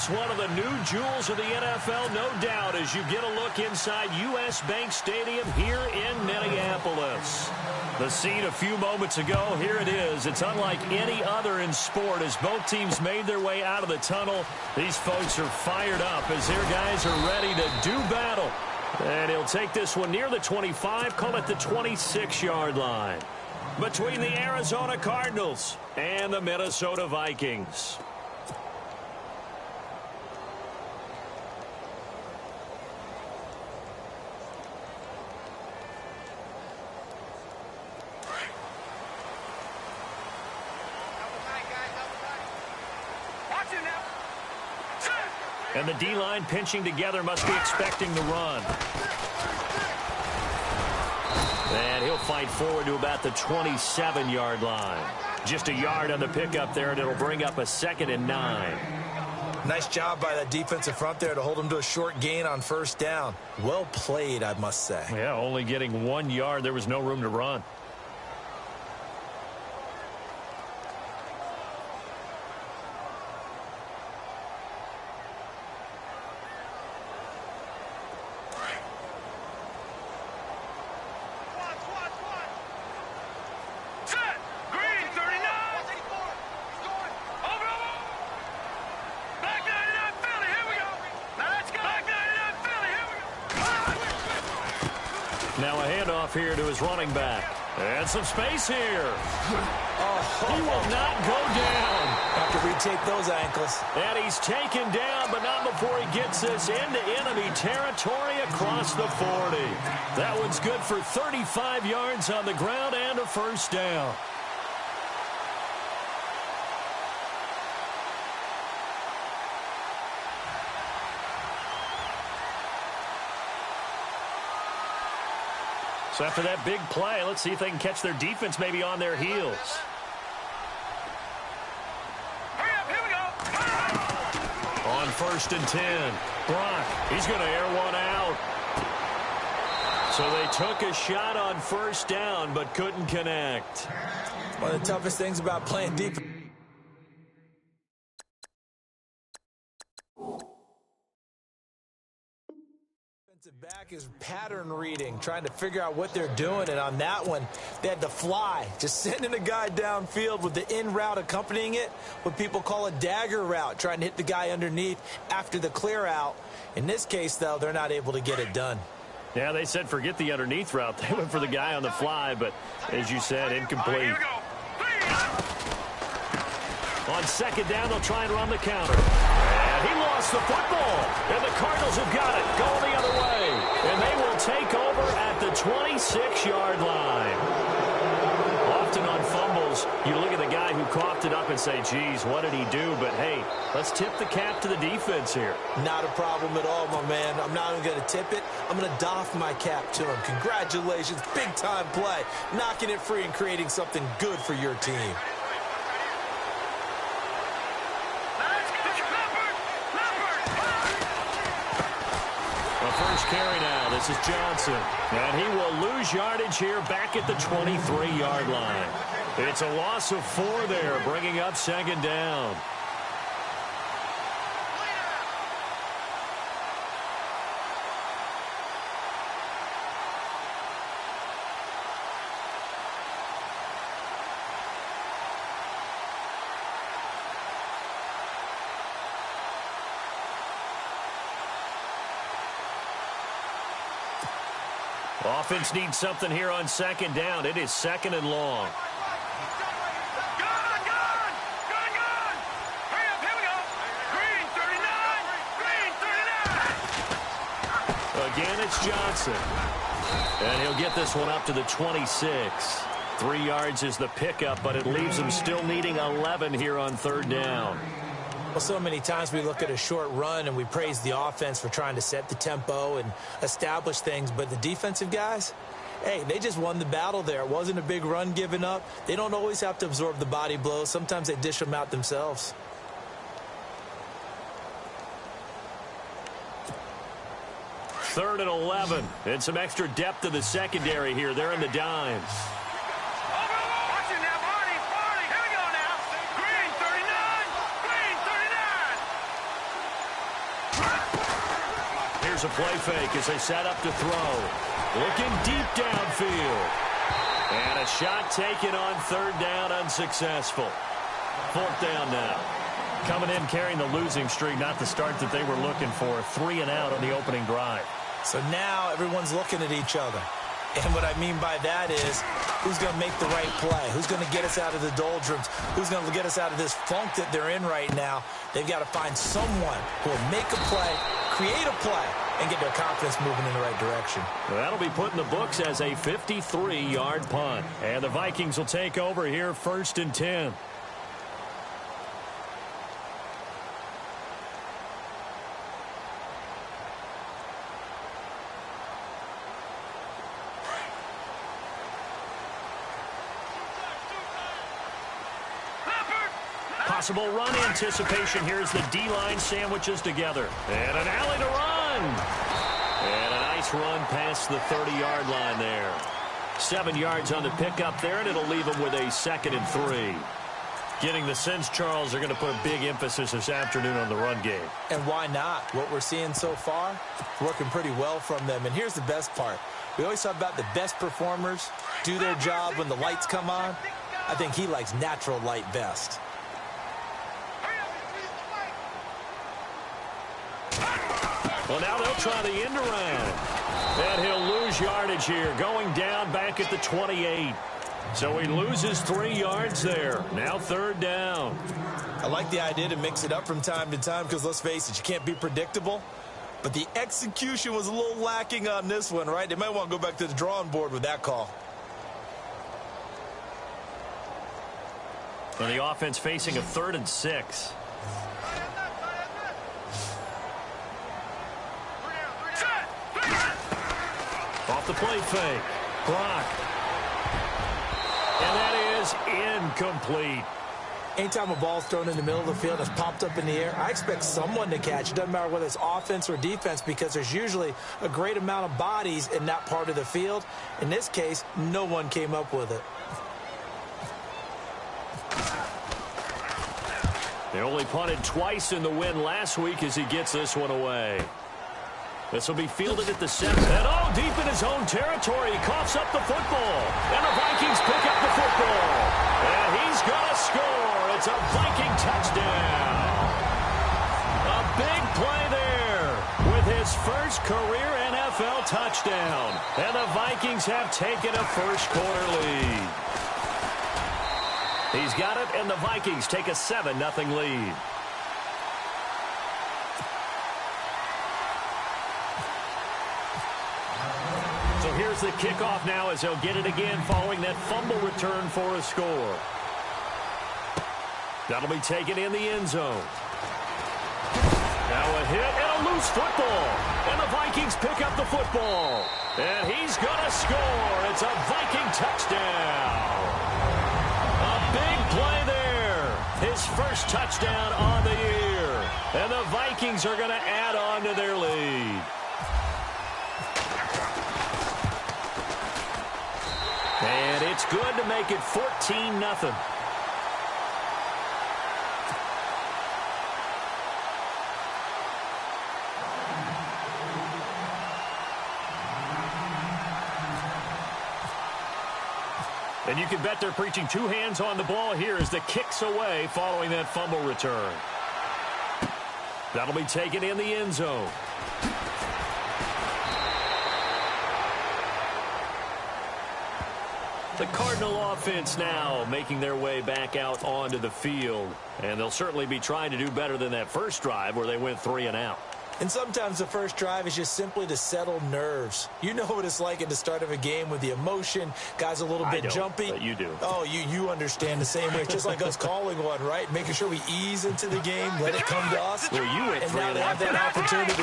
It's one of the new jewels of the NFL, no doubt, as you get a look inside U.S. Bank Stadium here in Minneapolis. The scene a few moments ago, here it is. It's unlike any other in sport as both teams made their way out of the tunnel. These folks are fired up as their guys are ready to do battle. And he'll take this one near the 25, call it the 26-yard line. Between the Arizona Cardinals and the Minnesota Vikings. And the D-line pinching together must be expecting the run. And he'll fight forward to about the 27-yard line. Just a yard on the pickup there, and it'll bring up a 2nd and 9. Nice job by that defensive front there to hold him to a short gain on first down. Well played, I must say. Yeah, only getting 1 yard. There was no room to run. Now a handoff here to his running back. And some space here. He will not go down. Have to retape those ankles. And he's taken down, but not before he gets this into enemy territory across the 40. That one's good for 35 yards on the ground and a first down. So after that big play, let's see if they can catch their defense maybe on their heels. Hurry up, here we go. On 1st and 10, Brock, he's going to air one out. So they took a shot on first down, but couldn't connect. One of the toughest things about playing defense. Back is pattern reading, trying to figure out what they're doing, and on that one, they had to fly, just sending a guy downfield with the in route accompanying it, what people call a dagger route, trying to hit the guy underneath after the clear out. In this case, though, they're not able to get it done. Yeah, they said forget the underneath route. They went for the guy on the fly, but as you said, incomplete. On 2nd down, they'll try and run the counter. And he lost the football. And the Cardinals have got it, going the other way. And they will take over at the 26-yard line. Often on fumbles, you look at the guy who coughed it up and say, geez, what did he do? But, hey, let's tip the cap to the defense here. Not a problem at all, my man. I'm not even going to tip it. I'm going to doff my cap to him. Congratulations, big-time play. Knocking it free and creating something good for your team. First carry now. This is Johnson. And he will lose yardage here back at the 23-yard line. It's a loss of 4 there, bringing up 2nd down. Offense needs something here on 2nd down. It is 2nd and long. Hurry up, here we go. Green 39. Again, it's Johnson. And he'll get this one up to the 26. 3 yards is the pickup, but it leaves him still needing 11 here on 3rd down. Well, so many times we look at a short run and we praise the offense for trying to set the tempo and establish things, but the defensive guys, hey, they just won the battle there. It wasn't a big run given up. They don't always have to absorb the body blows. Sometimes they dish them out themselves. Third and 11. And some extra depth to the secondary here. They're in the dimes. Here's a play fake as they set up to throw. Looking deep downfield. And a shot taken on third down, unsuccessful. Fourth down now. Coming in carrying the losing streak, not the start that they were looking for. 3 and out on the opening drive. So now everyone's looking at each other. And what I mean by that is, who's going to make the right play? Who's going to get us out of the doldrums? Who's going to get us out of this funk that they're in right now? They've got to find someone who will make a play, create a play, and get their confidence moving in the right direction. Well, that'll be put in the books as a 53-yard punt. And the Vikings will take over here, 1st and 10. Possible run anticipation here as the D-line sandwiches together. And an alley to run. And a nice run past the 30-yard line there. 7 yards on the pickup there, and it'll leave them with a 2nd and 3. Getting the sense, Charles, are going to put a big emphasis this afternoon on the run game. And why not? What we're seeing so far, working pretty well from them. And here's the best part. We always talk about the best performers do their job when the lights come on. I think he likes natural light best. Well, now they'll try the end around. And he'll lose yardage here, going down back at the 28. So he loses 3 yards there. Now 3rd down. I like the idea to mix it up from time to time because, let's face it, you can't be predictable. But the execution was a little lacking on this one, right? They might want to go back to the drawing board with that call. And the offense facing a 3rd and 6. Off the play fake. Block. And that is incomplete. Anytime a ball's thrown in the middle of the field, it's popped up in the air, I expect someone to catch. It doesn't matter whether it's offense or defense because there's usually a great amount of bodies in that part of the field. In this case, no one came up with it. They only punted twice in the win last week as he gets this one away. This will be fielded at the 7. And deep in his own territory, he coughs up the football. And the Vikings pick up the football. And he's going to score. It's a Viking touchdown. A big play there with his first career NFL touchdown. And the Vikings have taken a first-quarter lead. He's got it, and the Vikings take a 7-0 lead. Here's the kickoff now as they'll get it again following that fumble return for a score. That'll be taken in the end zone. Now a hit and a loose football. And the Vikings pick up the football. And he's going to score. It's a Viking touchdown. A big play there. His first touchdown on the year. And the Vikings are going to add on to their lead. And it's good to make it 14-0. And you can bet they're preaching 2 hands on the ball here as the kick's away following that fumble return. That'll be taken in the end zone. The Cardinal offense now making their way back out onto the field. And they'll certainly be trying to do better than that first drive where they went 3 and out. And sometimes the first drive is just simply to settle nerves. You know what it's like at the start of a game with the emotion. Guys a little bit jumpy. But you do. Oh, you understand the same way. It's just like us calling one, right? Making sure we ease into the game, let it come to us. Well, you went 3 and and now they have that opportunity.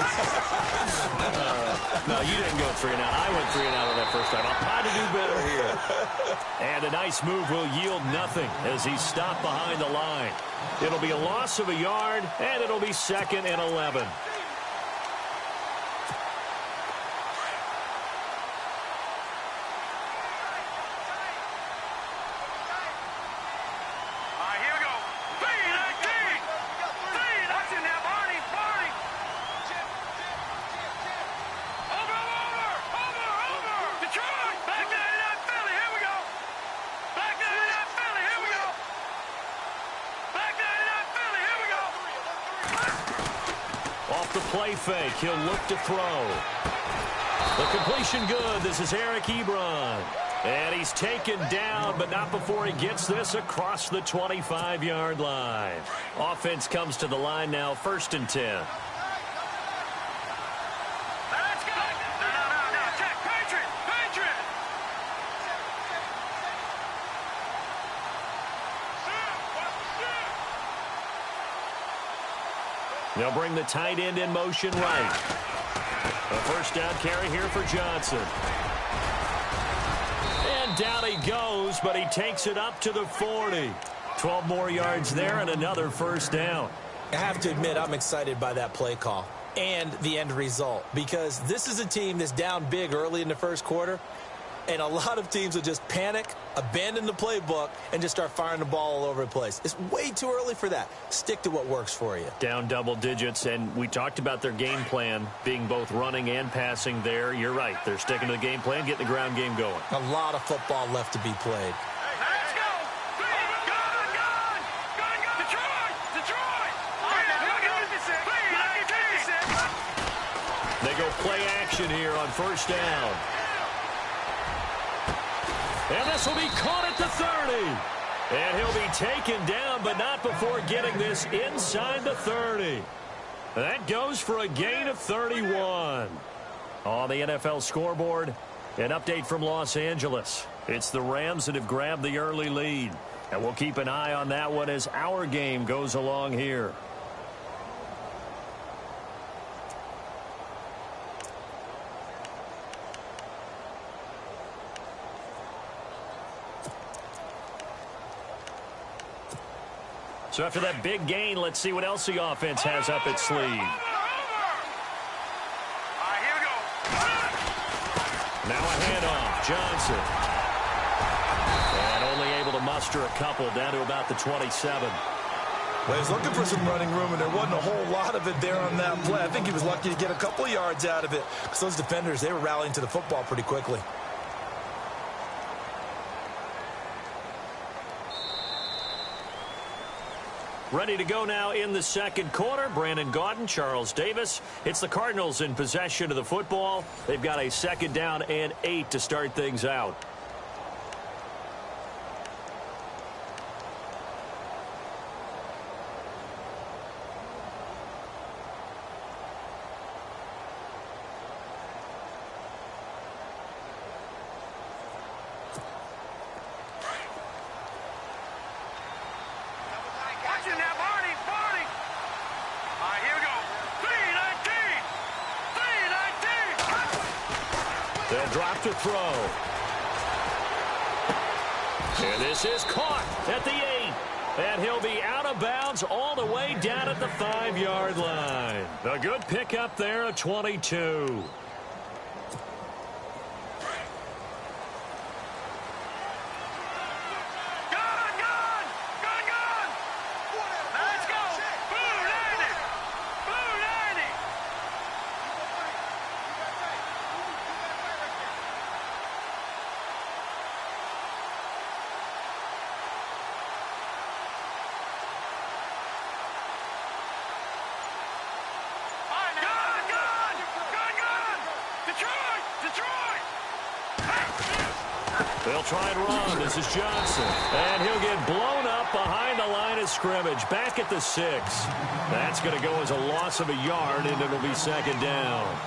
No, you didn't go 3 and out. I went 3 and out on that first time. I'll try to do better here. And a nice move will yield nothing as he's stopped behind the line. It'll be a loss of a yard, and it'll be 2nd and 11. off the play fake. He'll look to throw. The completion good. This is Eric Ebron. And he's taken down, but not before he gets this across the 25-yard line. Offense comes to the line now, 1st and 10. Let's go. No. Check. Patriot. They'll bring the tight end in motion right. A first down carry here for Johnson. And down he goes, but he takes it up to the 40. 12 more yards there and another first down. I have to admit, I'm excited by that play call and the end result, because this is a team that's down big early in the first quarter, and a lot of teams will just panic, abandon the playbook, and just start firing the ball all over the place. It's way too early for that. Stick to what works for you. Down double digits, and we talked about their game plan being both running and passing there. You're right. They're sticking to the game plan, getting the ground game going. A lot of football left to be played. Let's go. Detroit. They go play action here on first down. And this will be caught at the 30. And he'll be taken down, but not before getting this inside the 30. That goes for a gain of 31. On the NFL scoreboard, an update from Los Angeles. It's the Rams that have grabbed the early lead. And we'll keep an eye on that one as our game goes along here. So after that big gain, let's see what else the offense has up its sleeve. All right, here we go. Now a handoff. Johnson. And only able to muster a couple down to about the 27. Well, he was looking for some running room, and there wasn't a whole lot of it there on that play. I think he was lucky to get a couple of yards out of it, because those defenders, they were rallying to the football pretty quickly. Ready to go now in the second quarter. Brandon Gaudin, Charles Davis. It's the Cardinals in possession of the football. They've got a 2nd down and 8 to start things out. Watching that, Barney. All right, here we go. 3-19. They'll drop to throw. And this is caught at the 8. And he'll be out of bounds all the way down at the 5-yard line. A good pickup there at 22. Let's go. Blue 90. Detroit. They'll try and run. This is Johnson. And he'll get blown up behind the line of scrimmage. Back at the 6. That's going to go as a loss of a yard, and it'll be 2nd down.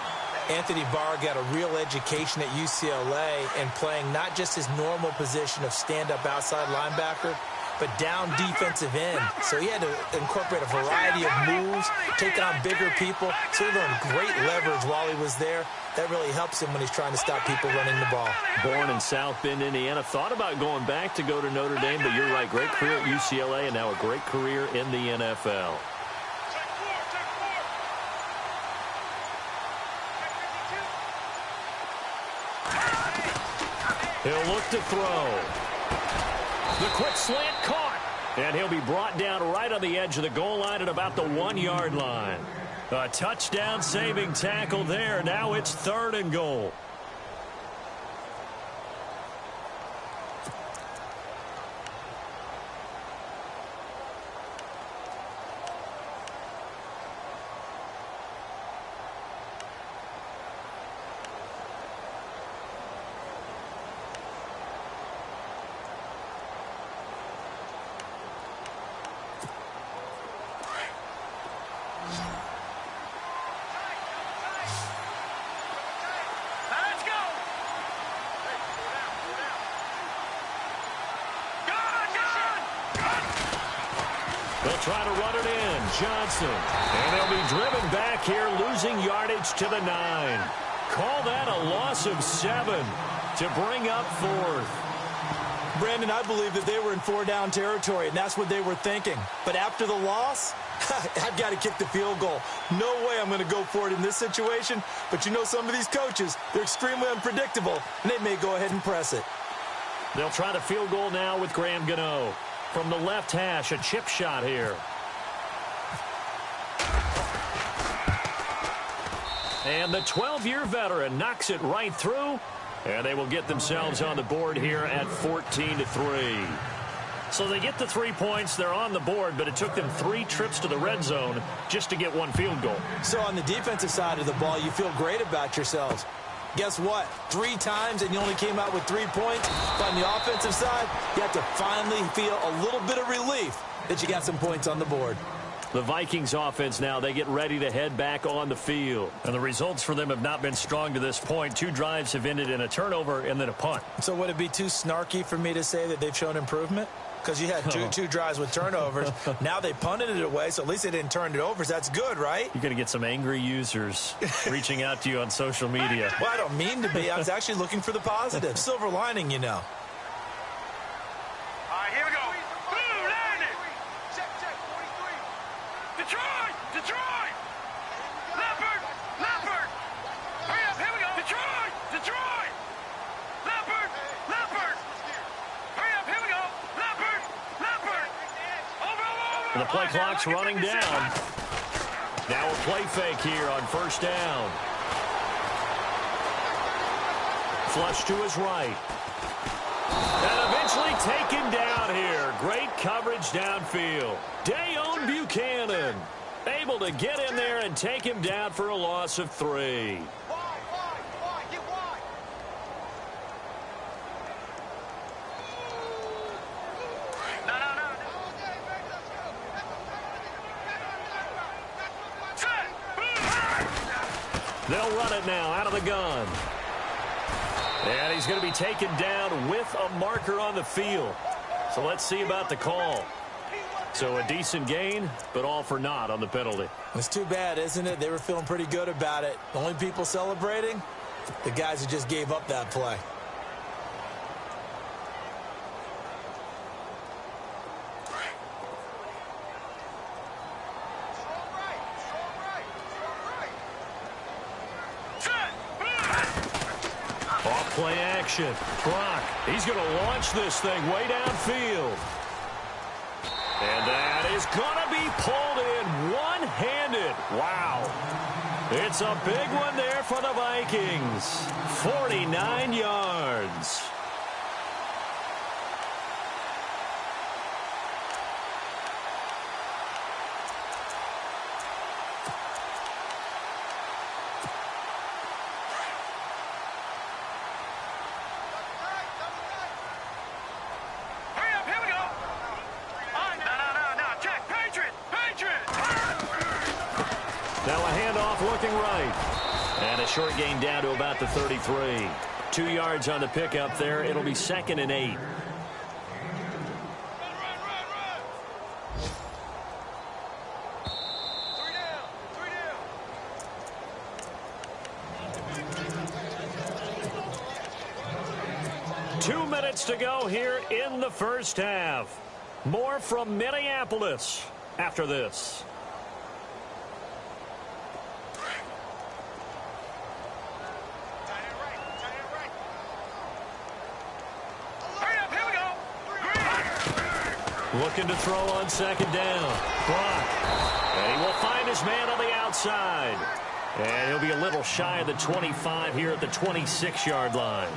Anthony Barr got a real education at UCLA and playing not just his normal position of stand-up outside linebacker, but down defensive end. So he had to incorporate a variety of moves, take on bigger people. So he learned great leverage while he was there. That really helps him when he's trying to stop people running the ball. Born in South Bend, Indiana. Thought about going back to go to Notre Dame, but you're right. Great career at UCLA and now a great career in the NFL. He'll look to throw. The quick slant caught. And he'll be brought down right on the edge of the goal line at about the 1-yard line. A touchdown-saving tackle there. Now it's 3rd and goal. try to run it in. Johnson. And they'll be driven back here, losing yardage to the 9. Call that a loss of 7 to bring up 4th. Brandon, I believe that they were in 4-down territory, and that's what they were thinking. But after the loss, I've got to kick the field goal. No way I'm going to go for it in this situation. But you know, some of these coaches, they're extremely unpredictable, and they may go ahead and press it. They'll try the field goal now with Graham Gano. From the left hash, a chip shot here. And the 12-year veteran knocks it right through. And they will get themselves on the board here at 14-3. So they get the 3 points. They're on the board, but it took them 3 trips to the red zone just to get 1 field goal. So on the defensive side of the ball, you feel great about yourselves. Guess what? 3 times and you only came out with 3 points. But on the offensive side, you have to finally feel a little bit of relief that you got some points on the board. The Vikings offense now, they get ready to head back on the field. And the results for them have not been strong to this point. 2 drives have ended in a turnover and then a punt. So would it be too snarky for me to say that they've shown improvement? Because you had two drives with turnovers. Now they punted it away, so at least they didn't turn it over. So that's good, right? You're going to get some angry users reaching out to you on social media. Well, I don't mean to be. I was actually looking for the positive. Silver lining, you know. All right, here we go. Boom, landed. Check, 43. Detroit, Detroit. Leopard, Leopard. Hurry up, here we go. Detroit, Detroit. Leopard, Leopard. Hurry up, here we go. Leopard, Leopard. Over. The play clock's running down. Now a play fake here on first down. Flush to his right. And eventually taken down here. Great coverage downfield. Dayon Buchanan able to get in there and take him down for a loss of 3. Wide, get wide. No. They'll run it now out of the gun. And he's going to be taken down with a marker on the field. So let's see about the call. So a decent gain, but all for naught on the penalty. It's too bad, isn't it? They were feeling pretty good about it. The only people celebrating, the guys who just gave up that play. Play action. Brock, he's going to launch this thing way downfield. And that is going to be pulled in one-handed. Wow. It's a big one there for the Vikings. 49 yards. Looking right. And a short gain down to about the 33. 2 yards on the pickup there. It'll be 2nd and 8. Two minutes to go here in the first half. More from Minneapolis after this. Looking to throw on 2nd down. Brock. And he will find his man on the outside. And he'll be a little shy of the 25 here at the 26-yard line.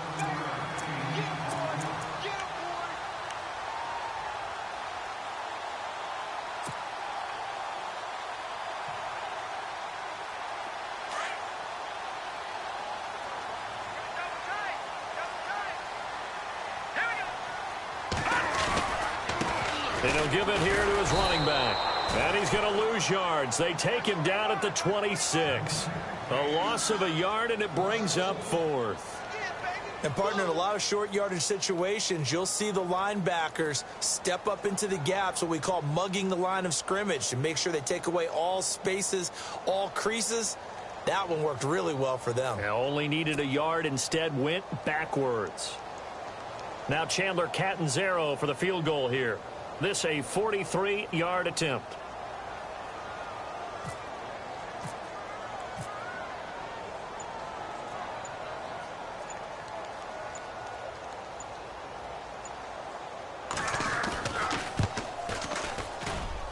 And he'll give it here to his running back. And he's going to lose yards. They take him down at the 26. A loss of a yard, and it brings up 4th. And, partner, in a lot of short yardage situations, you'll see the linebackers step up into the gaps, what we call mugging the line of scrimmage, to make sure they take away all spaces, all creases. That one worked really well for them. Now only needed a yard, instead went backwards. Now Chandler Catanzaro for the field goal here. This a 43-yard attempt.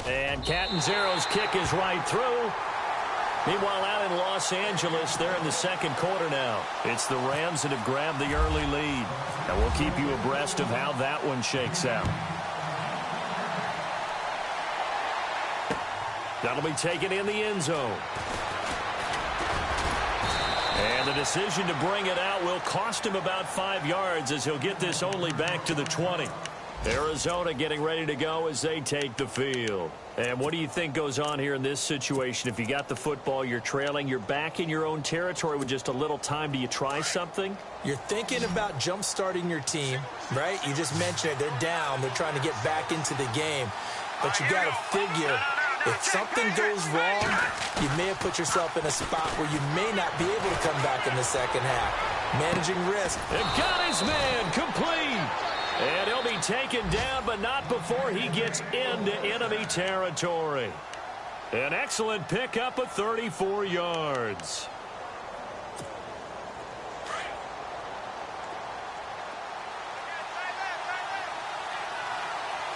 And Catanzaro's kick is right through. Meanwhile, out in Los Angeles, they're in the second quarter now. It's the Rams that have grabbed the early lead. And we'll keep you abreast of how that one shakes out. That'll be taken in the end zone. And the decision to bring it out will cost him about 5 yards, as he'll get this only back to the 20. Arizona getting ready to go as they take the field. And what do you think goes on here in this situation? If you got the football, you're trailing, you're back in your own territory with just a little time. Do you try something? You're thinking about jump-starting your team, right? You just mentioned it. They're down. They're trying to get back into the game. But you got to figure, if something goes wrong, you may have put yourself in a spot where you may not be able to come back in the second half. Managing risk. And got his man complete. And he'll be taken down, but not before he gets into enemy territory. An excellent pickup of 34 yards.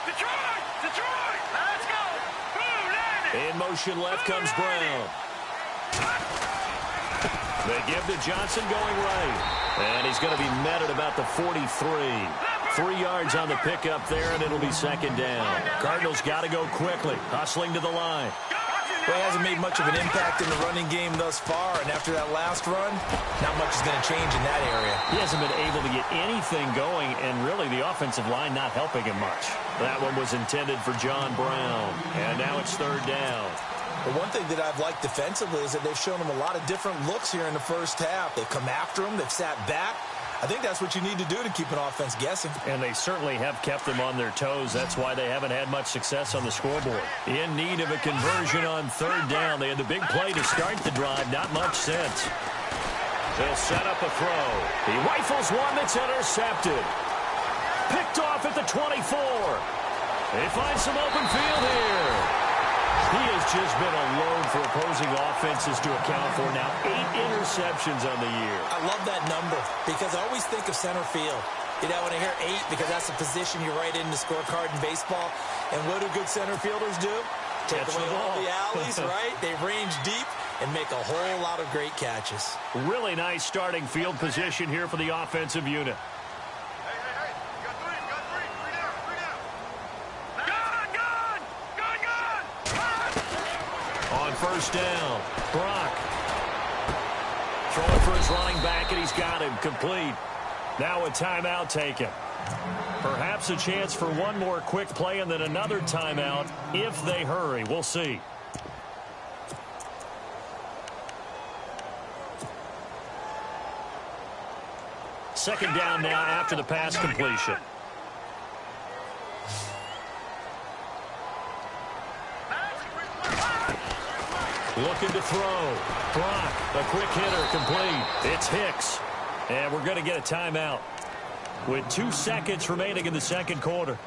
Detroit! Detroit! Let's go! Boom, landed! In motion left comes Brown. They give to Johnson going right. And he's going to be met at about the 43. 3 yards on the pickup there, and it'll be second down. Cardinals got to go quickly, hustling to the line. Well, he hasn't made much of an impact in the running game thus far, and after that last run, not much is going to change in that area. He hasn't been able to get anything going, and really the offensive line not helping him much. That one was intended for John Brown, and now it's third down. The one thing that I've liked defensively is that they've shown him a lot of different looks here in the first half. They've come after him. They've sat back. I think that's what you need to do to keep an offense guessing. And they certainly have kept them on their toes. That's why they haven't had much success on the scoreboard. In need of a conversion on third down. They had the big play to start the drive. Not much since. They'll set up a throw. He rifles one that's intercepted. Picked off at the 24. They find some open field here. He has just been a load for opposing offenses to account for now. 8 interceptions on the year. I love that number because I always think of center field. You know, when I hear 8, because that's a position you write in the scorecard in baseball. And what do good center fielders do? Take away all the alleys, right? They range deep and make a whole lot of great catches. Really nice starting field position here for the offensive unit. First down. Brock throwing for his running back, and he's got him complete. Now a timeout taken. Perhaps a chance for one more quick play and then another timeout if they hurry. We'll see. Second down now after the pass completion. Looking to throw. Brock, a quick hitter, complete. It's Hicks. And we're going to get a timeout with 2 seconds remaining in the second quarter.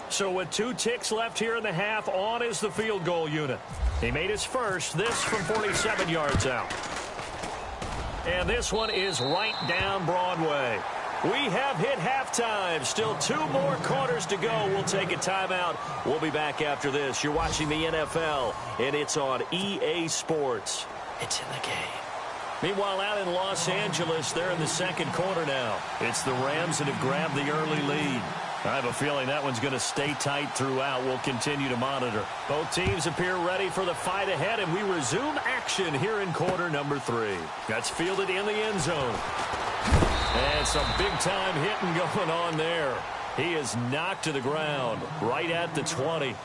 So with 2 ticks left here in the half, on is the field goal unit. He made his first, this from 47 yards out. And this one is right down Broadway. We have hit halftime. Still 2 more quarters to go. We'll take a timeout. We'll be back after this. You're watching the NFL, and it's on EA Sports. It's in the game. Meanwhile, out in Los Angeles, they're in the second quarter now. It's the Rams that have grabbed the early lead. I have a feeling that one's going to stay tight throughout. We'll continue to monitor. Both teams appear ready for the fight ahead, and we resume action here in quarter number 3. That's fielded in the end zone. And some big-time hitting going on there. He is knocked to the ground right at the 20.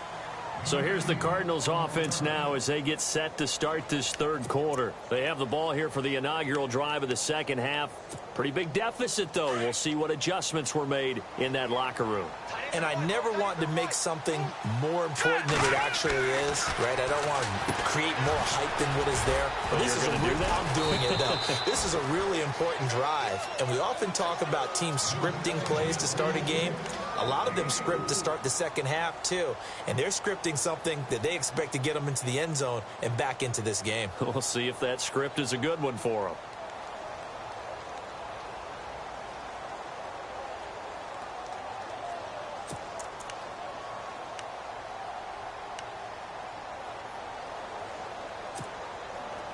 So here's the Cardinals offense now as they get set to start this third quarter. They have the ball here for the inaugural drive of the second half. Pretty big deficit, though. We'll see what adjustments were made in that locker room. And I never want to make something more important than it actually is, right? I don't want to create more hype than what is there. But this is I'm doing it, though. This is a really important drive. And we often talk about teams scripting plays to start a game. A lot of them script to start the second half, too. And they're scripting something that they expect to get them into the end zone and back into this game. We'll see if that script is a good one for them.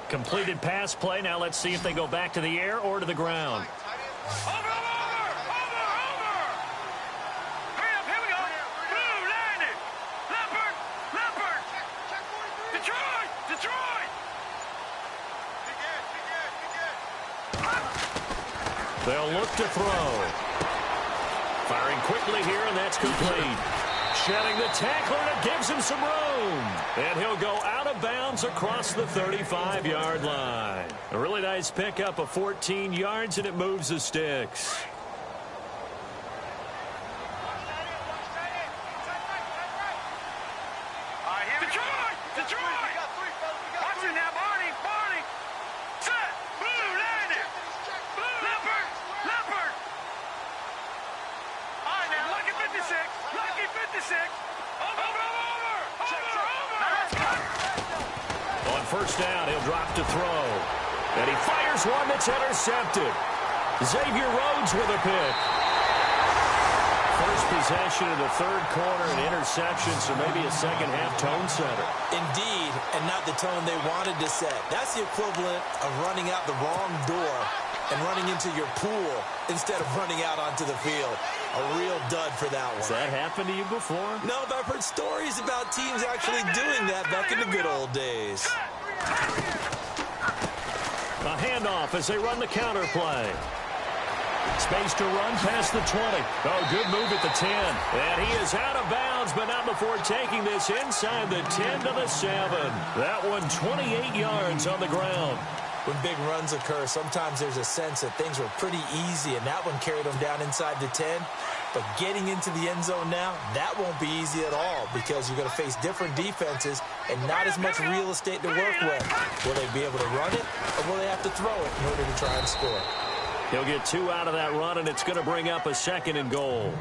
Completed pass play. Now let's see if they go back to the air or to the ground. Over! Hurry up, here we go. Blue, landed. Leopard. Detroit. They'll look to throw. Firing quickly here, and that's complete. Shedding the tackler, and it gives him some room. And he'll go out of bounds across the 35-yard line. A really nice pickup of 14 yards, and it moves the sticks. Detroit. Watch it now, Barney. Set. Blue, landed. Leopard. All right, now, lucky 56. Over. On first down, he'll drop to throw. And he fires one that's intercepted. Xavier Rhodes with a pick. First possession of the third quarter, an interception, so maybe a second-half tone setter. Indeed, and not the tone they wanted to set. That's the equivalent of running out the wrong door and running into your pool instead of running out onto the field. A real dud for that one. Has that happened to you before? No, but I've heard stories about teams actually doing that back in the good old days. A handoff as they run the counter play. Space to run past the 20. Oh, good move at the 10. And he is out of bounds, but not before taking this inside the 10 to the 7. That one 28 yards on the ground. When big runs occur, sometimes there's a sense that things were pretty easy, and that one carried them down inside the 10. But getting into the end zone now, that won't be easy at all because you're going to face different defenses and not as much real estate to work with. Will they be able to run it, or will they have to throw it in order to try and score? He'll get 2 out of that run, and it's going to bring up a 2nd and goal.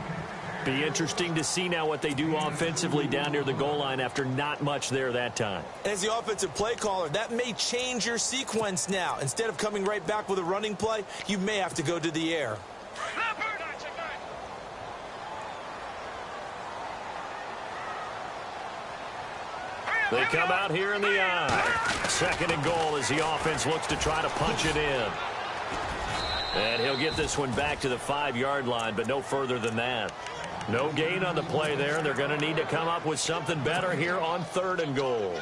Be interesting to see now what they do offensively down near the goal line after not much there that time. As the offensive play caller, that may change your sequence now. Instead of coming right back with a running play, you may have to go to the air. They come out here in the eye. 2nd and goal as the offense looks to try to punch it in. And he'll get this one back to the 5-yard line, but no further than that. No gain on the play there. They're going to need to come up with something better here on 3rd and goal.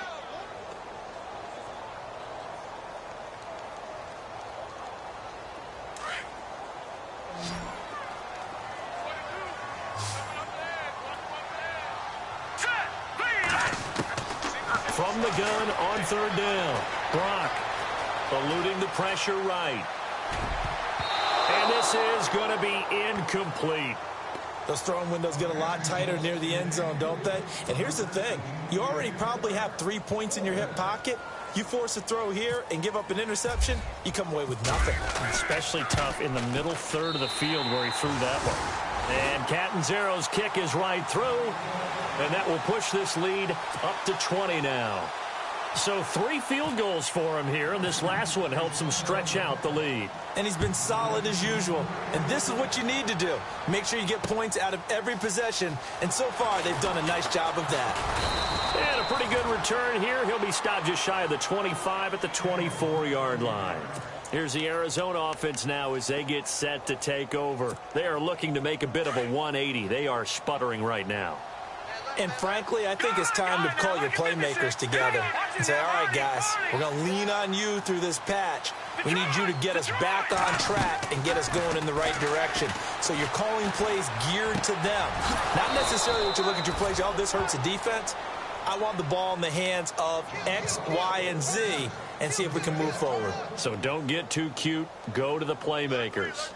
From the gun on 3rd down. Brock eluding the pressure right. And this is going to be incomplete. Those throwing windows get a lot tighter near the end zone, don't they? And here's the thing. You already probably have 3 points in your hip pocket. You force a throw here and give up an interception, you come away with nothing. Especially tough in the middle third of the field where he threw that one. And Catanzaro's kick is right through. And that will push this lead up to 20 now. So 3 field goals for him here, and this last one helps him stretch out the lead. And he's been solid as usual. And this is what you need to do. Make sure you get points out of every possession. And so far, they've done a nice job of that. And a pretty good return here. He'll be stopped just shy of the 25 at the 24-yard line. Here's the Arizona offense now as they get set to take over. They are looking to make a bit of a 180. They are sputtering right now. And frankly, I think it's time to call your playmakers together and say, all right, guys, we're going to lean on you through this patch. We need you to get us back on track and get us going in the right direction. So you're calling plays geared to them. Not necessarily what you look at your plays, oh, this hurts the defense. I want the ball in the hands of X, Y, and Z and see if we can move forward. So don't get too cute. Go to the playmakers.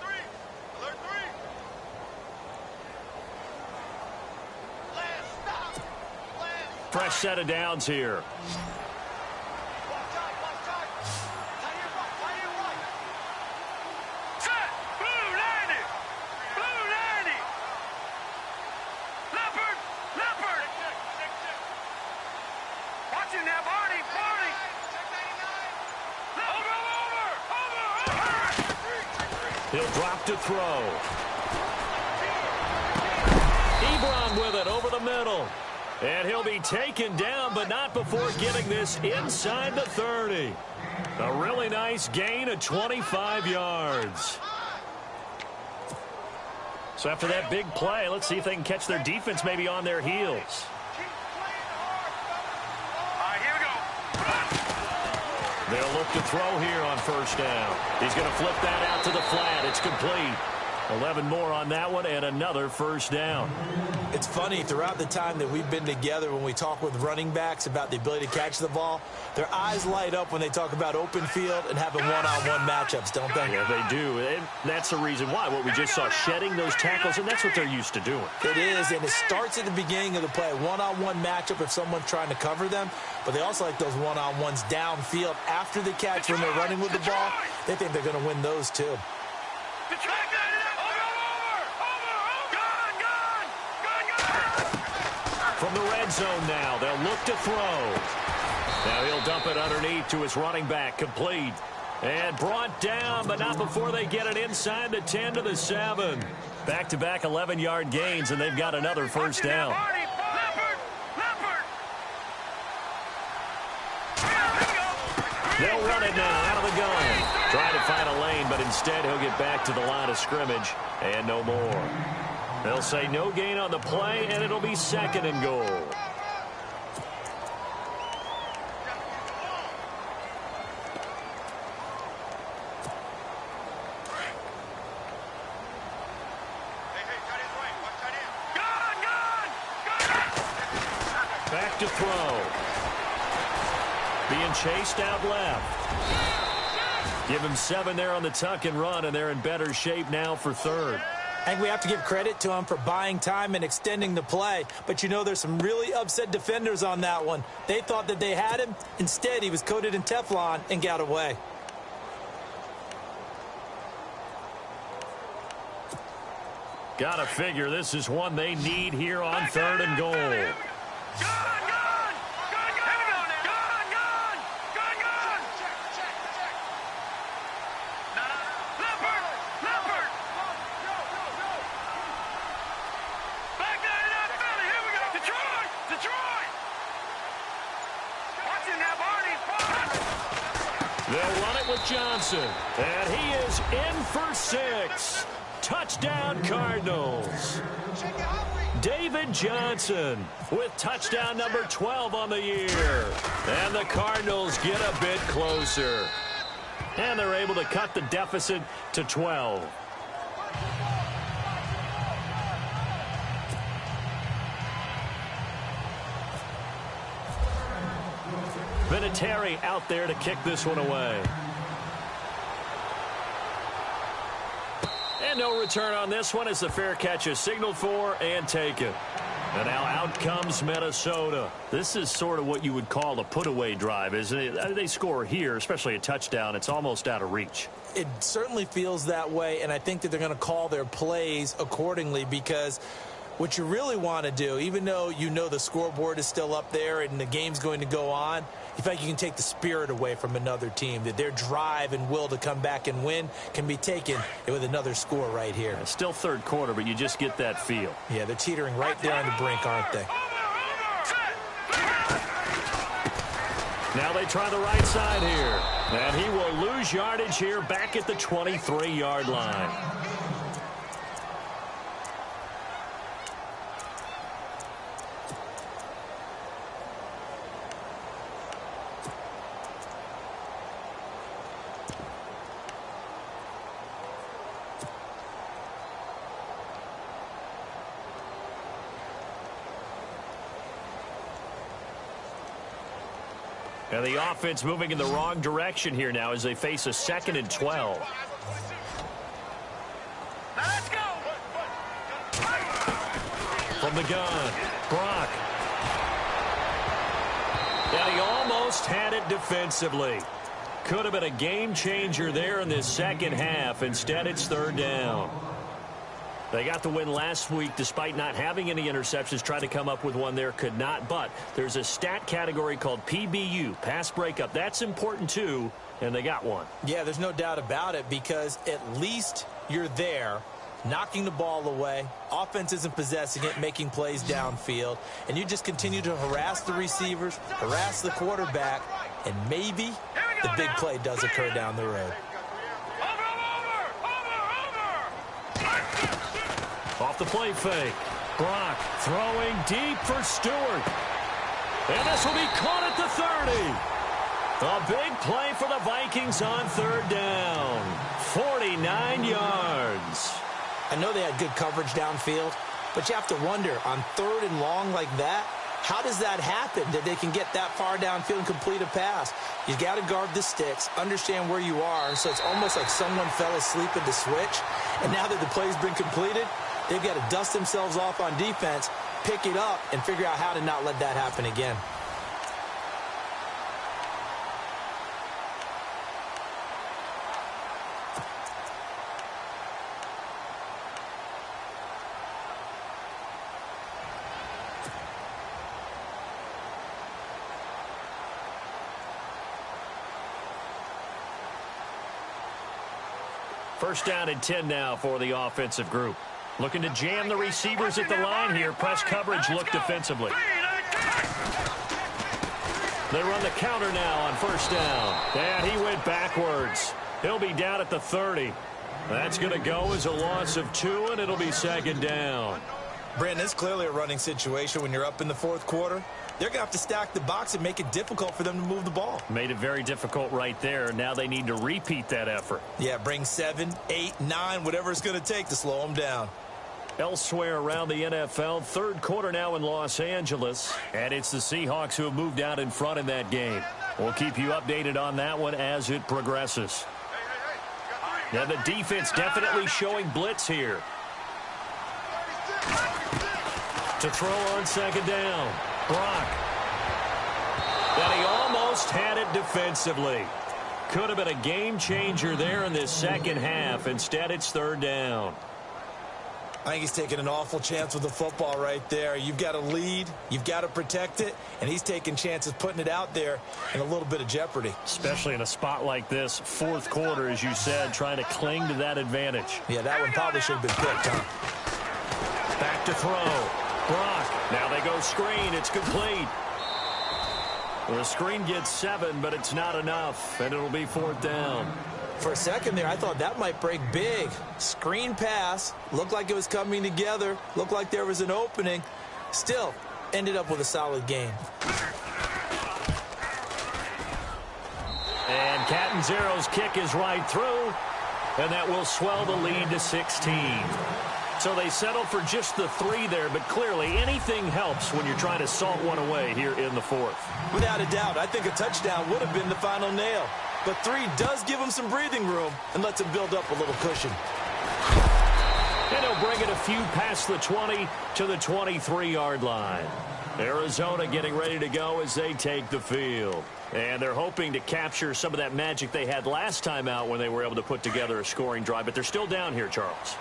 Fresh set of downs here. He'll drop to throw. Ebron with it over the middle. And he'll be taken down, but not before getting this inside the 30. A really nice gain of 25 yards. So after that big play, let's see if they can catch their defense maybe on their heels. They'll look to throw here on first down. He's going to flip that out to the flat. It's complete. 11 more on that one and another first down. It's funny, throughout the time that we've been together, when we talk with running backs about the ability to catch the ball, their eyes light up when they talk about open field and having one-on-one matchups, don't they? Yeah, they do. And that's the reason why. What we just saw, shedding those tackles, and that's what they're used to doing. It is, and it starts at the beginning of the play. One-on-one matchup if someone's trying to cover them, but they also like those one-on-ones downfield after the catch when they're running with the ball. They think they're going to win those too. From the red zone now, they'll look to throw. Now he'll dump it underneath to his running back, complete. And brought down, but not before they get it inside the 10 to the 7. Back-to-back 11-yard gains, and they've got another first down. They'll run it now out of the gun. Trying to find a lane, but instead he'll get back to the line of scrimmage, and no more. They'll say no gain on the play, and it'll be second and goal. Back to throw. Being chased out left. Give him 7 there on the tuck and run, and they're in better shape now for third. I think we have to give credit to him for buying time and extending the play. But, you know, there's some really upset defenders on that one. They thought that they had him. Instead, he was coated in Teflon and got away. Gotta figure this is one they need here on third and goal. They'll run it with Johnson, and he is in for 6. Touchdown, Cardinals. David Johnson with touchdown number 12 on the year. And the Cardinals get a bit closer. And they're able to cut the deficit to 12. Vinatieri out there to kick this one away. And no return on this one as the fair catch is signaled for and taken. And now out comes Minnesota. This is sort of what you would call a put-away drive, isn't it? They score here, especially a touchdown. It's almost out of reach. It certainly feels that way, and I think that they're going to call their plays accordingly because what you really want to do, even though you know the scoreboard is still up there and the game's going to go on, you feel like you can take the spirit away from another team, that their drive and will to come back and win can be taken with another score right here. It's still third quarter, but you just get that feel. Yeah, they're teetering right there on the brink, aren't they? Now they try the right side here. And he will lose yardage here back at the 23-yard line. And the offense moving in the wrong direction here now as they face a 2nd and 12. Now let's go. From the gun, Brock. And he almost had it defensively. Could have been a game changer there in this second half. Instead, it's 3rd down. They got the win last week despite not having any interceptions. Tried to come up with one there, could not. But there's a stat category called PBU, pass breakup. That's important too, and they got one. Yeah, there's no doubt about it because at least you're there knocking the ball away. Offense isn't possessing it, making plays downfield. And you just continue to harass the receivers, harass the quarterback, and maybe the big play does occur down the road. Off the play fake. Brock throwing deep for Stewart. And this will be caught at the 30. A big play for the Vikings on 3rd down. 49 yards. I know they had good coverage downfield, but you have to wonder, on 3rd and long like that, how does that happen that they can get that far downfield and complete a pass? You got to guard the sticks, understand where you are, so it's almost like someone fell asleep at the switch, and now that the play's been completed, they've got to dust themselves off on defense, pick it up, and figure out how to not let that happen again. First down and 10 now for the offensive group. Looking to jam the receivers at the line here. Press coverage look defensively. They run the counter now on 1st down. And he went backwards. He'll be down at the 30. That's going to go as a loss of 2, and it'll be 2nd down. Brandon, it's clearly a running situation when you're up in the 4th quarter. They're going to have to stack the box and make it difficult for them to move the ball. Made it very difficult right there. Now they need to repeat that effort. Yeah, bring 7, 8, 9, whatever it's going to take to slow them down. Elsewhere around the NFL, 3rd quarter now in Los Angeles. And it's the Seahawks who have moved out in front in that game. We'll keep you updated on that one as it progresses. Now the defense definitely showing blitz here. To throw on 2nd down. Brock. And he almost had it defensively. Could have been a game changer there in this second half. Instead, it's 3rd down. I think he's taking an awful chance with the football right there. You've got to lead. You've got to protect it. And he's taking chances putting it out there in a little bit of jeopardy. Especially in a spot like this, 4th quarter, as you said, trying to cling to that advantage. Yeah, that one probably should have been picked, huh? Back to throw. Brock. Now they go screen. It's complete. The screen gets 7, but it's not enough, and it'll be 4th down. For a second there, I thought that might break big. Screen pass. Looked like it was coming together. Looked like there was an opening. Still, ended up with a solid game. And Catanzaro's kick is right through, and that will swell the lead to 16. So they settled for just the 3 there, but clearly anything helps when you're trying to salt one away here in the 4th. Without a doubt, I think a touchdown would have been the final nail. But 3 does give him some breathing room and lets him build up a little cushion. And he'll bring it a few past the 20 to the 23-yard line. Arizona getting ready to go as they take the field. And they're hoping to capture some of that magic they had last time out when they were able to put together a scoring drive. But they're still down here, Charles.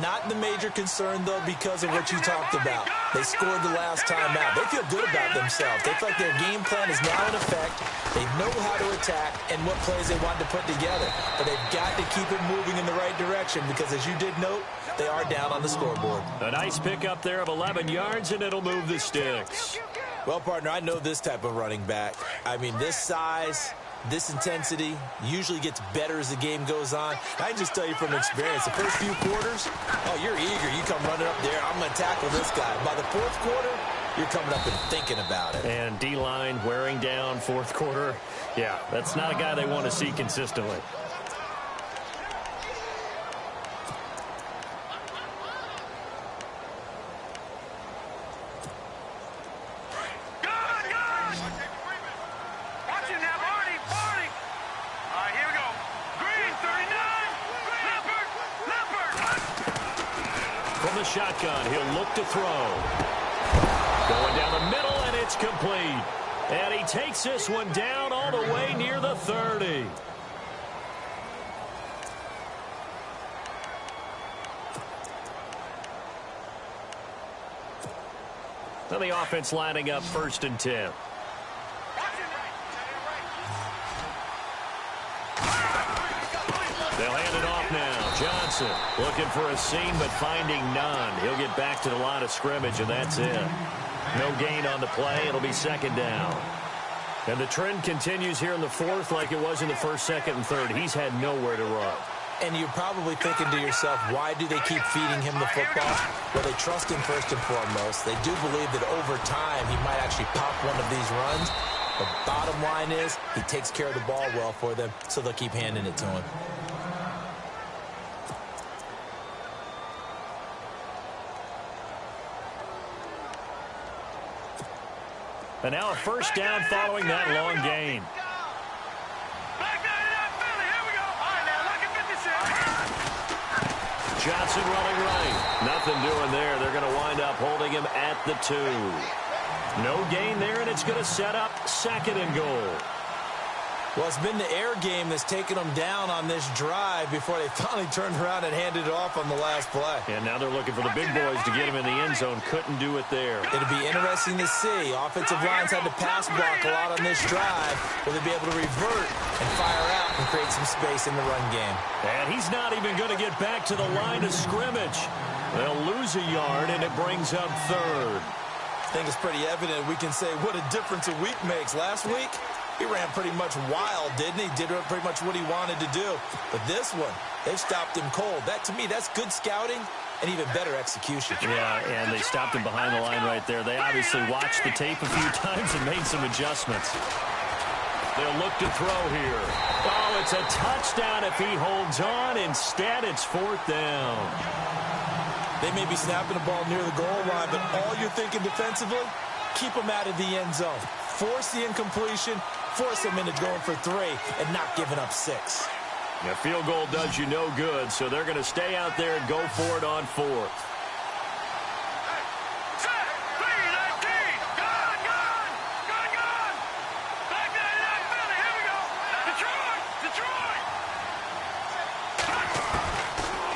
Not the major concern, though, because of what you talked about. They scored the last time out. They feel good about themselves. They feel like their game plan is now in effect. They know how to attack and what plays they want to put together. But they've got to keep it moving in the right direction because, as you did note, they are down on the scoreboard. A nice pickup there of 11 yards, and it'll move the sticks. Well, partner, I know this type of running back. I mean, this size, this intensity usually gets better as the game goes on. I can just tell you from experience, the first few quarters, oh, you're eager. You come running up there, I'm going to tackle this guy. By the 4th quarter, you're coming up and thinking about it. And D-line wearing down 4th quarter. Yeah, that's not a guy they want to see consistently. the shotgun. He'll look to throw. Going down the middle, and it's complete. And he takes this one down all the way near the 30. Now the offense lining up 1st and 10. They'll hand it off now. Johnson looking for a seam, but finding none. He'll get back to the line of scrimmage, and that's it. No gain on the play. It'll be 2nd down. And the trend continues here in the 4th like it was in the 1st, 2nd, and 3rd. He's had nowhere to run. And you're probably thinking to yourself, why do they keep feeding him the football? Well, they trust him first and foremost. They do believe that over time he might actually pop one of these runs. The bottom line is he takes care of the ball well for them, so they'll keep handing it to him. And now a 1st down following that long gain. Johnson running right. Nothing doing there. They're going to wind up holding him at the 2. No gain there, and it's going to set up 2nd and goal. Well, it's been the air game that's taken them down on this drive before they finally turned around and handed it off on the last play. And now they're looking for the big boys to get him in the end zone. Couldn't do it there. It'll be interesting to see. Offensive lines had to pass block a lot on this drive. Will they be able to revert and fire out and create some space in the run game? And he's not even going to get back to the line of scrimmage. They'll lose a yard, and it brings up 3rd. I think it's pretty evident. We can say what a difference a week makes. Last week, he ran pretty much wild, didn't he? Did pretty much what he wanted to do. But this one, they've stopped him cold. That, to me, that's good scouting and even better execution. Yeah, and they stopped him behind the line right there. They obviously watched the tape a few times and made some adjustments. They'll look to throw here. Oh, it's a touchdown if he holds on. Instead, it's 4th down. They may be snapping the ball near the goal line, but all you're thinking defensively, keep them out of the end zone. Force the incompletion, force them into going for 3, and not giving up 6. A field goal does you no good, so they're going to stay out there and go for it on 4th.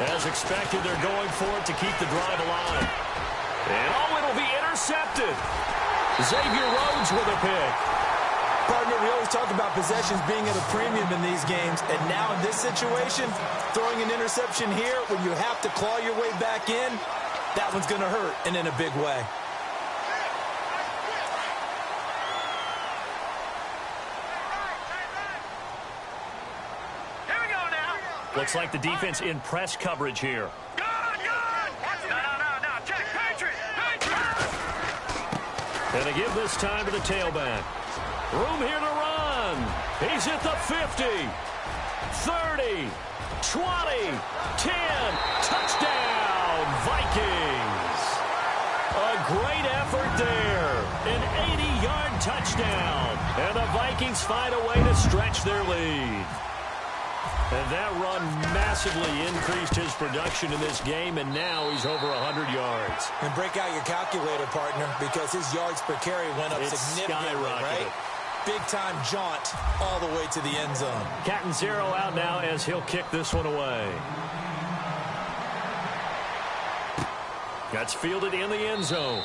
As expected, they're going for it to keep the drive alive. And oh, it'll be intercepted. Xavier Rhodes with a pick. Partner, we always talk about possessions being at a premium in these games, and now in this situation, throwing an interception here when you have to claw your way back in, that one's going to hurt, and in a big way. Looks like the defense in press coverage here. No, check, Patriot. And they give this time to the tailback. Room here to run. He's at the 50, 30, 20, 10. Touchdown, Vikings. A great effort there. An 80-yard touchdown. And the Vikings find a way to stretch their lead. And that run massively increased his production in this game, and now he's over 100 yards. And break out your calculator, partner, because his yards per carry went up significantly, right? Big-time jaunt all the way to the end zone. Catanzaro out now as he'll kick this one away. That's fielded in the end zone.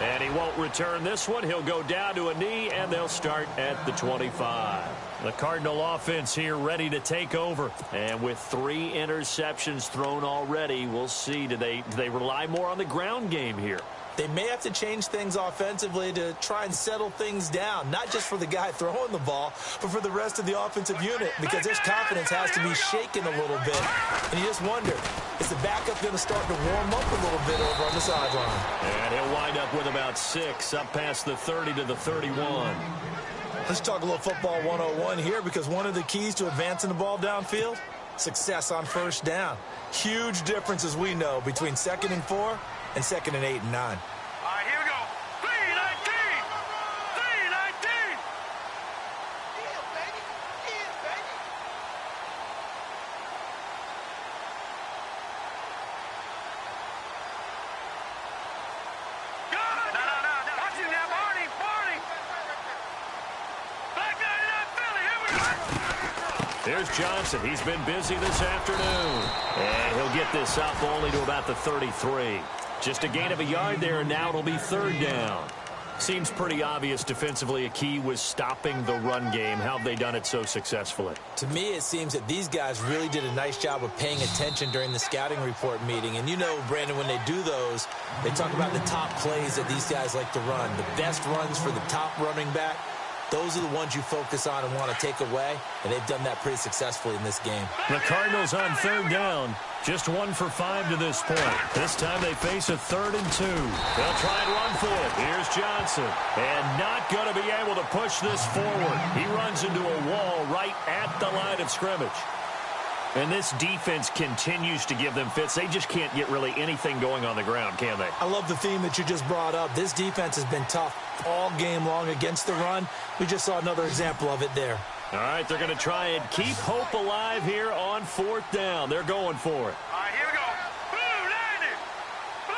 And he won't return this one. He'll go down to a knee, and they'll start at the 25. The Cardinal offense here ready to take over. And with 3 interceptions thrown already, we'll see. Do they rely more on the ground game here? They may have to change things offensively to try and settle things down, not just for the guy throwing the ball, but for the rest of the offensive unit, because his confidence has to be shaken a little bit. And you just wonder, is the backup going to start to warm up a little bit over on the sideline? And he'll wind up with about 6, up past the 30 to the 31. Let's talk a little football 101 here, because one of the keys to advancing the ball downfield, success on first down. Huge difference, as we know, between 2nd and 4 and 2nd and 8 and 9. All right, here we go. 3-19. 3-19. Here's Johnson. He's been busy this afternoon. And he'll get this up only to about the 33. Just a gain of a yard there, and now it'll be third down. Seems pretty obvious defensively a key was stopping the run game. How have they done it so successfully? To me, it seems that these guys really did a nice job of paying attention during the scouting report meeting. And you know, Brandon, when they do those, they talk about the top plays that these guys like to run. The best runs for the top running back, those are the ones you focus on and want to take away. And they've done that pretty successfully in this game. The Cardinals on third down. Just 1 for 5 to this point. This time they face a 3rd and 2. They'll try and run for it. Here's Johnson. And not going to be able to push this forward. He runs into a wall right at the line of scrimmage. And this defense continues to give them fits. They just can't get really anything going on the ground, can they? I love the theme that you just brought up. This defense has been tough all game long against the run. We just saw another example of it there. All right, they're going to try and keep hope alive here on 4th down. They're going for it. All right, here we go. Blue, landing.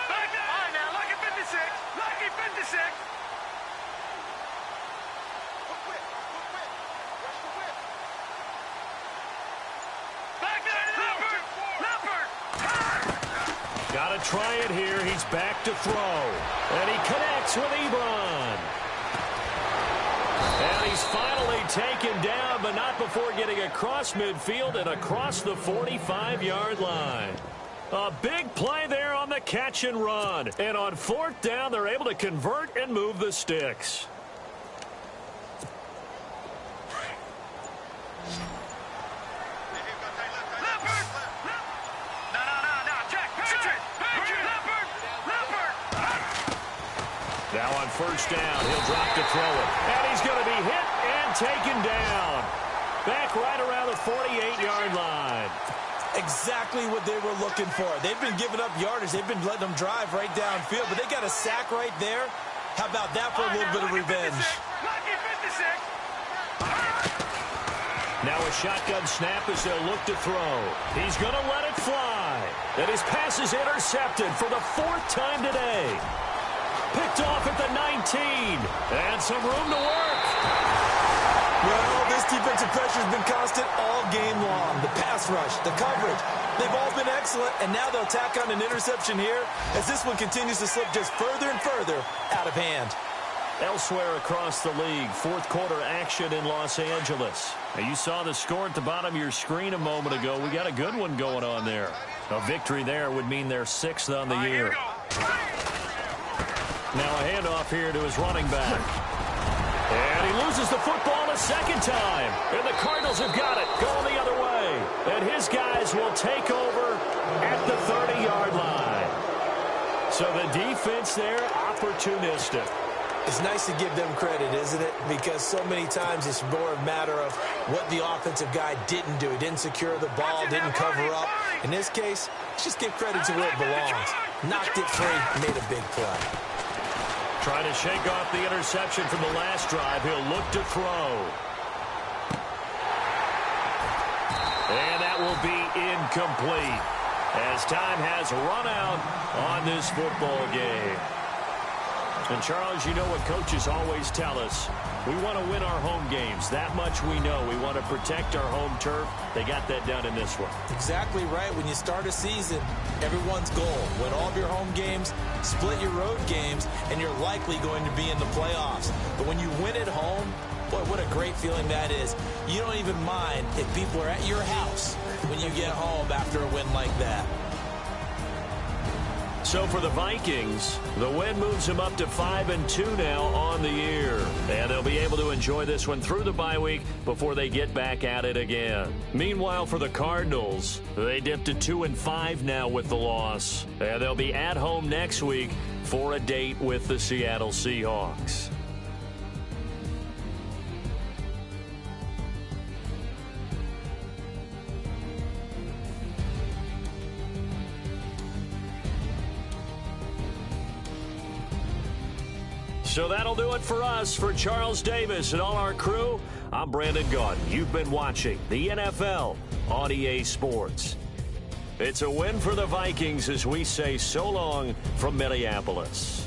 Back down. All right, now, lucky 56. Lucky 56. Back down. Leopard. Leopard. Got to try it here. He's back to throw. And he connects with Ebron. And he's finally taken down, but not before getting across midfield and across the 45-yard line. A big play there on the catch and run. And on 4th down, they're able to convert and move the sticks. Now on 1st down, he'll drop to throw it. And he's going to be hit and taken down. Back right around the 48-yard line. Exactly what they were looking for. They've been giving up yardage. They've been letting them drive right downfield, but they got a sack right there. How about that for a little bit of revenge? Now a shotgun snap as they'll look to throw. He's going to let it fly. And his pass is intercepted for the 4th time today. Picked off at the 19. And some room to work. Well, this defensive pressure has been constant all game long. The pass rush, the coverage, they've all been excellent. And now they'll tack on an interception here as this one continues to slip just further and further out of hand. Elsewhere across the league, 4th quarter action in Los Angeles. Now you saw the score at the bottom of your screen a moment ago. We got a good one going on there. A victory there would mean they're 6th on the year. Now a handoff here to his running back. And he loses the football a second time. And the Cardinals have got it going the other way. And his guys will take over at the 30-yard line. So the defense there, opportunistic. It's nice to give them credit, isn't it? Because so many times it's more a matter of what the offensive guy didn't do. He didn't secure the ball, didn't cover up. In this case, let's just give credit to where it belongs. Knocked it free, made a big play. Trying to shake off the interception from the last drive. He'll look to throw. And that will be incomplete as time has run out on this football game. And, Charles, you know what coaches always tell us. We want to win our home games. That much we know. We want to protect our home turf. They got that done in this one. Exactly right. When you start a season, everyone's goal, win all of your home games, split your road games, and you're likely going to be in the playoffs. But when you win at home, boy, what a great feeling that is. You don't even mind if people are at your house when you get home after a win like that. So for the Vikings, the win moves them up to 5-2 now on the year. And they'll be able to enjoy this one through the bye week before they get back at it again. Meanwhile, for the Cardinals, they dipped to 2-5 now with the loss. And they'll be at home next week for a date with the Seattle Seahawks. So that'll do it for us. For Charles Davis and all our crew, I'm Brandon Gaudin. You've been watching the NFL on EA Sports. It's a win for the Vikings as we say so long from Minneapolis.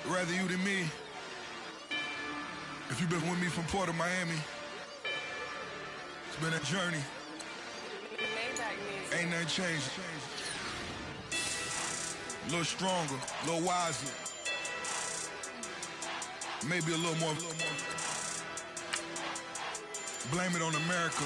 rather you than me. If you've been with me from Port of Miami, it's been a journey. Ain't nothing changed. A little stronger, a little wiser. Maybe a little more. Blame it on America.